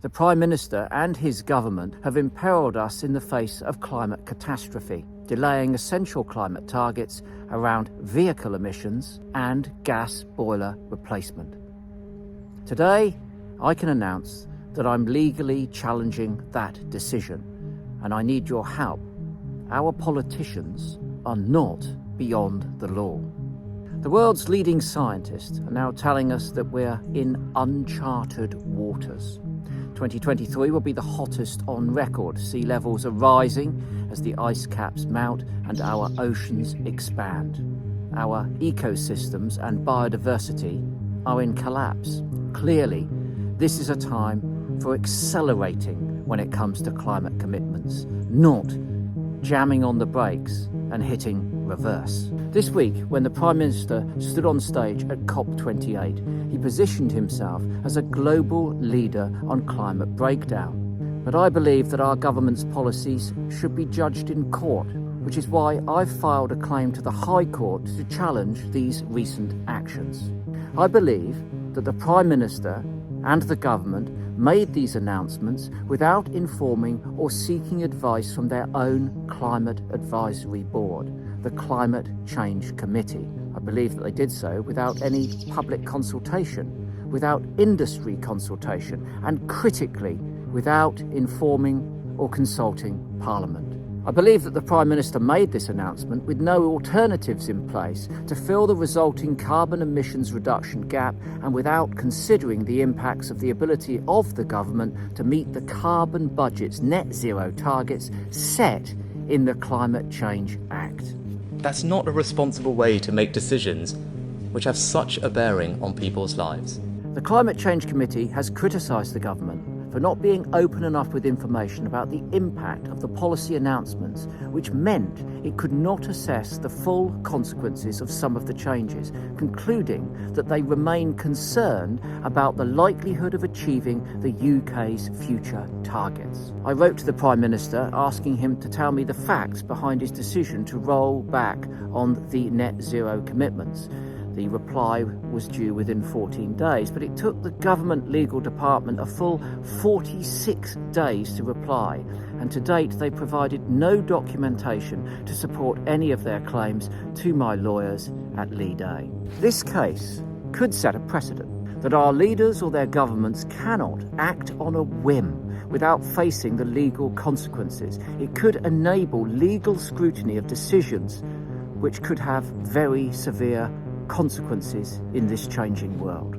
The Prime Minister and his government have imperilled us in the face of climate catastrophe, delaying essential climate targets around vehicle emissions and gas boiler replacement. Today, I can announce that I'm legally challenging that decision, and I need your help. Our politicians are not beyond the law. The world's leading scientists are now telling us that we're in uncharted waters. 2023 will be the hottest on record. Sea levels are rising as the ice caps melt and our oceans expand. Our ecosystems and biodiversity are in collapse. Clearly, this is a time for accelerating when it comes to climate commitments, not jamming on the brakes and hitting reverse. This week, when the Prime Minister stood on stage at COP28, he positioned himself as a global leader on climate breakdown. But I believe that our government's policies should be judged in court, which is why I've filed a claim to the High Court to challenge these recent actions. I believe that the Prime Minister and the government made these announcements without informing or seeking advice from their own Climate Advisory Board, the Climate Change Committee. I believe that they did so without any public consultation, without industry consultation, and critically, without informing or consulting Parliament. I believe that the Prime Minister made this announcement with no alternatives in place to fill the resulting carbon emissions reduction gap and without considering the impacts of the ability of the government to meet the carbon budget's net zero targets set in the Climate Change Act. That's not a responsible way to make decisions which have such a bearing on people's lives. The Climate Change Committee has criticised the government for not being open enough with information about the impact of the policy announcements, which meant it could not assess the full consequences of some of the changes, concluding that they remain concerned about the likelihood of achieving the UK's future targets. I wrote to the Prime Minister asking him to tell me the facts behind his decision to roll back on the net zero commitments. The reply was due within 14 days, but it took the government legal department a full 46 days to reply, and to date they provided no documentation to support any of their claims to my lawyers at Lee Day. This case could set a precedent that our leaders or their governments cannot act on a whim without facing the legal consequences. It could enable legal scrutiny of decisions which could have very severe consequences in this changing world.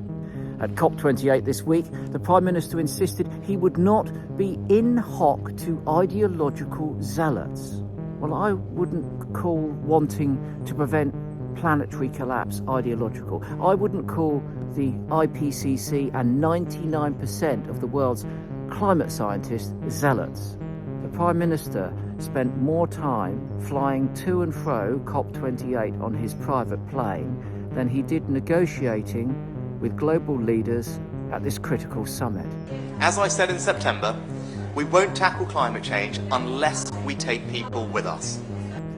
At COP28 this week, the Prime Minister insisted he would not be in hoc to ideological zealots. Well, I wouldn't call wanting to prevent planetary collapse ideological. I wouldn't call the IPCC and 99% of the world's climate scientists zealots. The Prime Minister spent more time flying to and fro COP28 on his private plane than he did negotiating with global leaders at this critical summit. As I said in September, we won't tackle climate change unless we take people with us.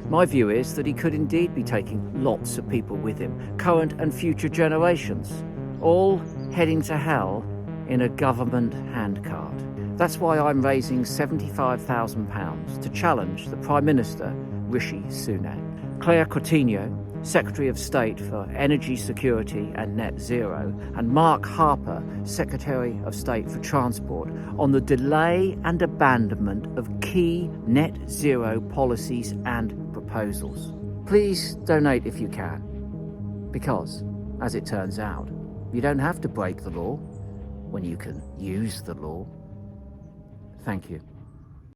My view is that he could indeed be taking lots of people with him, current and future generations, all heading to hell in a government handcart. That's why I'm raising £75,000 to challenge the Prime Minister, Rishi Sunak. Claire Coutinho, Secretary of State for Energy Security and Net Zero, and Mark Harper, Secretary of State for Transport, on the delay and abandonment of key net zero policies and proposals. Please donate if you can, because, as it turns out, you don't have to break the law when you can use the law. Thank you.